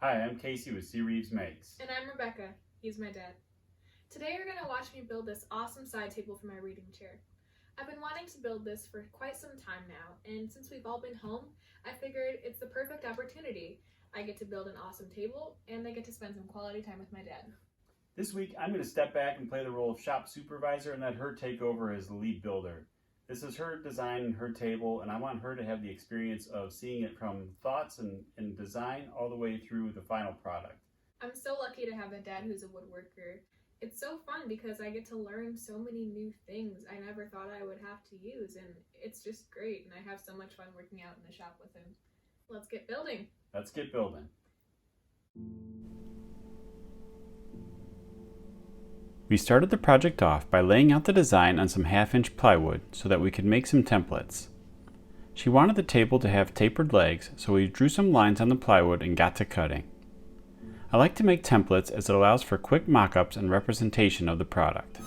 Hi, I'm Casey with CReeves Makes. And I'm Rebecca. He's my dad. Today you're going to watch me build this awesome side table for my reading chair. I've been wanting to build this for quite some time now, and since we've all been home, I figured it's the perfect opportunity. I get to build an awesome table, and I get to spend some quality time with my dad. This week, I'm going to step back and play the role of shop supervisor and let her take over as the lead builder. This is her design and her table, and I want her to have the experience of seeing it from thoughts and design all the way through the final product. I'm so lucky to have a dad who's a woodworker. It's so fun because I get to learn so many new things I never thought I would have to use, and it's just great, and I have so much fun working out in the shop with him. Let's get building. Let's get building. We started the project off by laying out the design on some 1/2-inch plywood so that we could make some templates. She wanted the table to have tapered legs, so we drew some lines on the plywood and got to cutting. I like to make templates as it allows for quick mock-ups and representation of the product.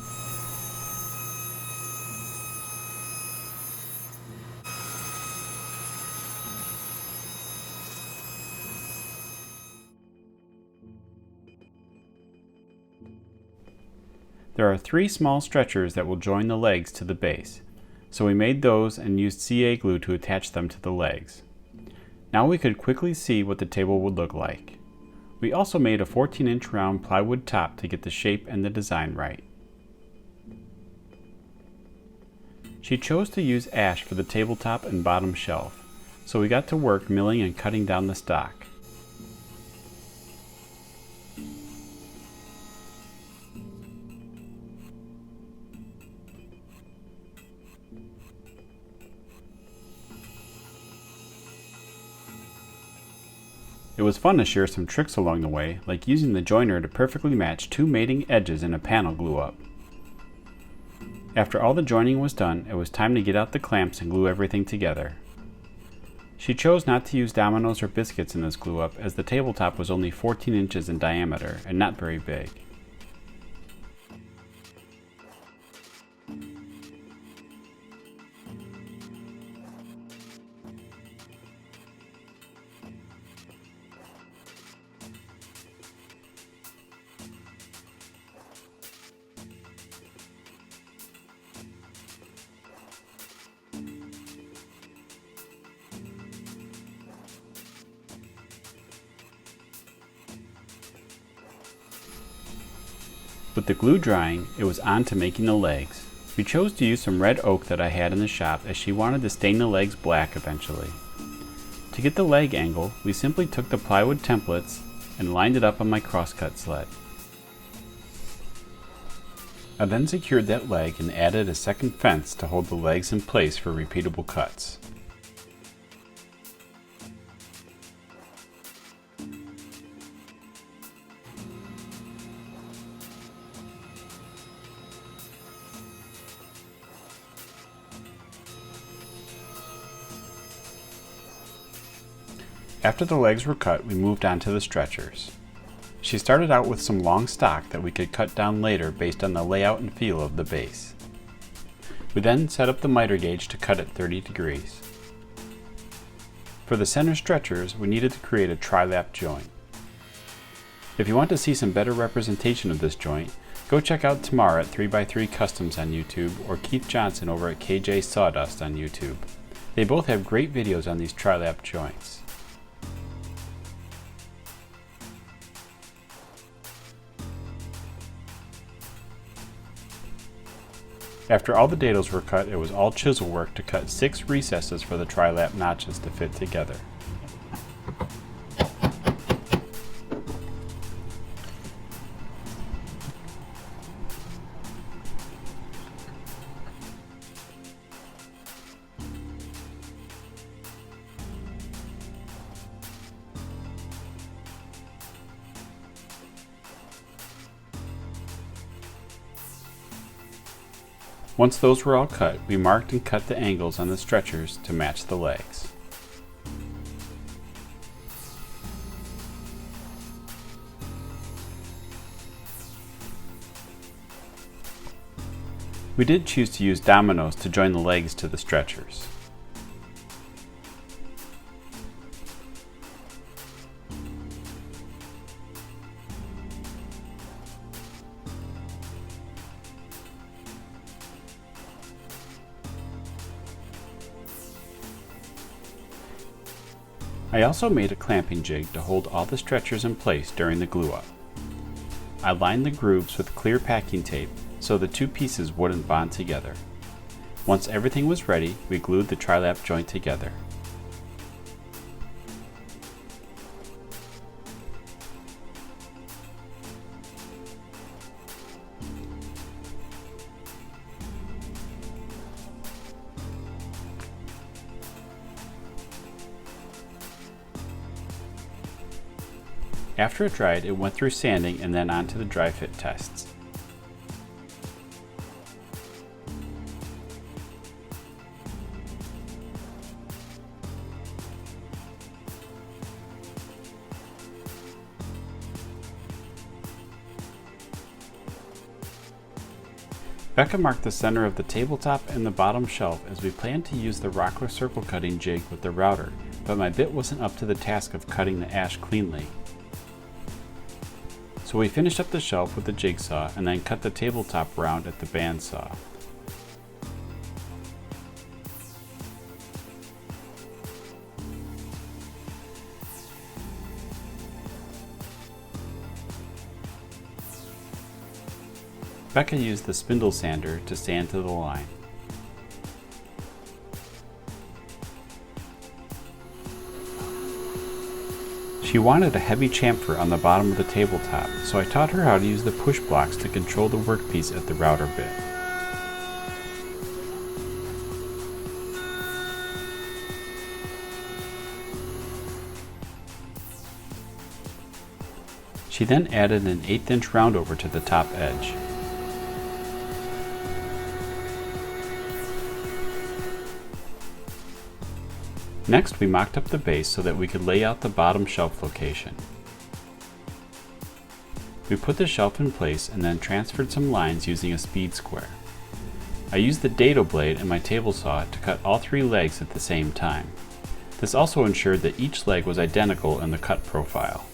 There are 3 small stretchers that will join the legs to the base, so we made those and used CA glue to attach them to the legs. Now we could quickly see what the table would look like. We also made a 14-inch round plywood top to get the shape and the design right. She chose to use ash for the tabletop and bottom shelf, so we got to work milling and cutting down the stock. It was fun to share some tricks along the way, like using the joiner to perfectly match 2 mating edges in a panel glue up. After all the joining was done, it was time to get out the clamps and glue everything together. She chose not to use dominoes or biscuits in this glue up as the tabletop was only 14 inches in diameter and not very big. With the glue drying, it was on to making the legs. We chose to use some red oak that I had in the shop as she wanted to stain the legs black eventually. To get the leg angle, we simply took the plywood templates and lined it up on my crosscut sled. I then secured that leg and added a second fence to hold the legs in place for repeatable cuts. After the legs were cut, we moved on to the stretchers. She started out with some long stock that we could cut down later based on the layout and feel of the base. We then set up the miter gauge to cut at 30 degrees. For the center stretchers, we needed to create a tri-lap joint. If you want to see some better representation of this joint, go check out Tamar at 3x3 Customs on YouTube or Keith Johnson over at KJ Sawdust on YouTube. They both have great videos on these tri-lap joints. After all the dados were cut, it was all chisel work to cut 6 recesses for the tri-lap notches to fit together. Once those were all cut, we marked and cut the angles on the stretchers to match the legs. We did choose to use dominoes to join the legs to the stretchers. I also made a clamping jig to hold all the stretchers in place during the glue up. I lined the grooves with clear packing tape so the two pieces wouldn't bond together. Once everything was ready, we glued the tri-lap joint together. After it dried, it went through sanding and then onto the dry fit tests. Becca marked the center of the tabletop and the bottom shelf as we planned to use the Rockler circle cutting jig with the router, but my bit wasn't up to the task of cutting the ash cleanly. So we finished up the shelf with the jigsaw and then cut the tabletop round at the bandsaw. Becca used the spindle sander to sand to the line. She wanted a heavy chamfer on the bottom of the tabletop, so I taught her how to use the push blocks to control the workpiece at the router bit. She then added an 1/8 inch roundover to the top edge. Next, we mocked up the base so that we could lay out the bottom shelf location. We put the shelf in place and then transferred some lines using a speed square. I used the dado blade and my table saw to cut all 3 legs at the same time. This also ensured that each leg was identical in the cut profile.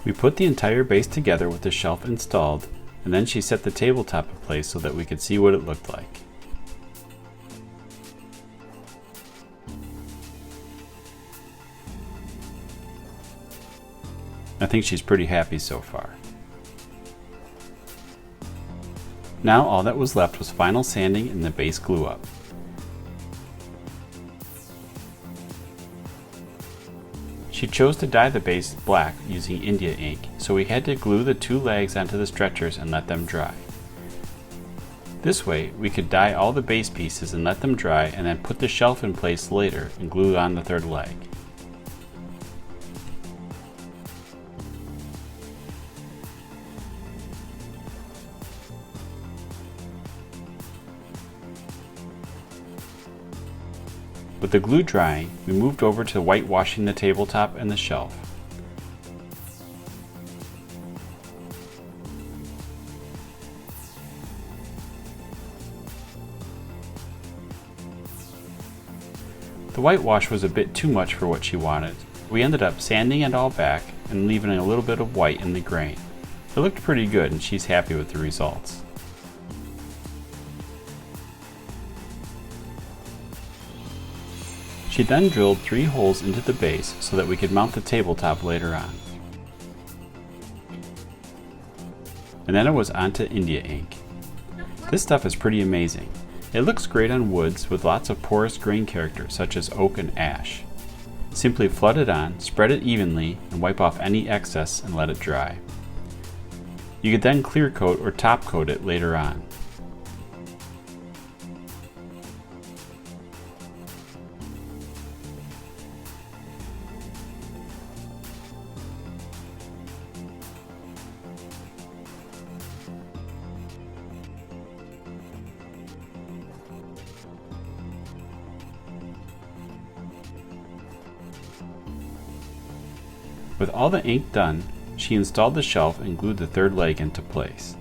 We put the entire base together with the shelf installed, and then she set the tabletop in place so that we could see what it looked like. I think she's pretty happy so far. Now all that was left was final sanding and the base glue up. She chose to dye the base black using India ink, so we had to glue the 2 legs onto the stretchers and let them dry. This way, we could dye all the base pieces and let them dry and then put the shelf in place later and glue on the 3rd leg. With the glue drying, we moved over to whitewashing the tabletop and the shelf. The whitewash was a bit too much for what she wanted. We ended up sanding it all back and leaving a little bit of white in the grain. It looked pretty good and she's happy with the results. She then drilled 3 holes into the base so that we could mount the tabletop later on. And then it was onto India ink. This stuff is pretty amazing. It looks great on woods with lots of porous grain character such as oak and ash. Simply flood it on, spread it evenly, and wipe off any excess and let it dry. You could then clear coat or top coat it later on. With all the ink done, she installed the shelf and glued the 3rd leg into place.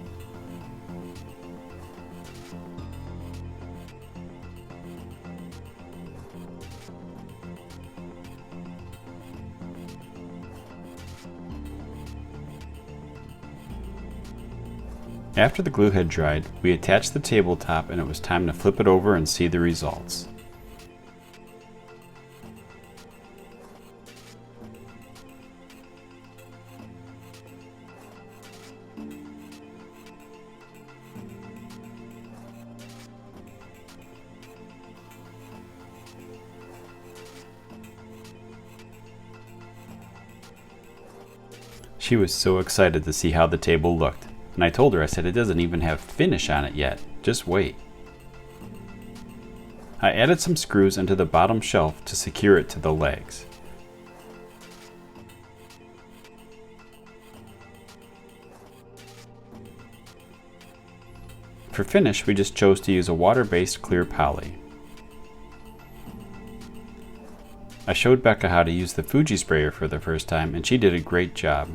After the glue had dried, we attached the tabletop and it was time to flip it over and see the results. She was so excited to see how the table looked, and I told her, I said, it doesn't even have finish on it yet, just wait. I added some screws into the bottom shelf to secure it to the legs. For finish, we just chose to use a water-based clear poly. I showed Becca how to use the Fuji sprayer for the first time, and she did a great job.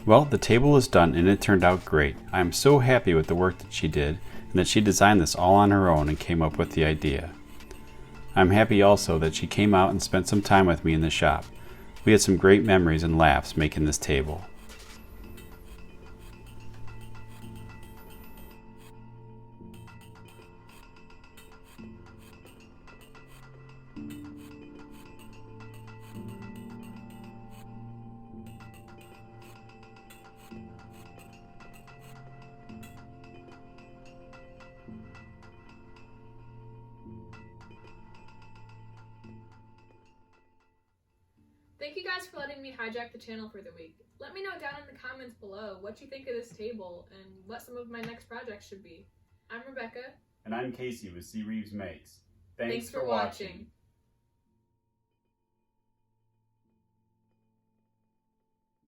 Well, the table is done and it turned out great. I am so happy with the work that she did and that she designed this all on her own and came up with the idea. I'm happy also that she came out and spent some time with me in the shop. We had some great memories and laughs making this table. Thank you guys for letting me hijack the channel for the week. Let me know down in the comments below what you think of this table and what some of my next projects should be. I'm Rebecca. And I'm Casey with CReeves Makes. Thanks for watching.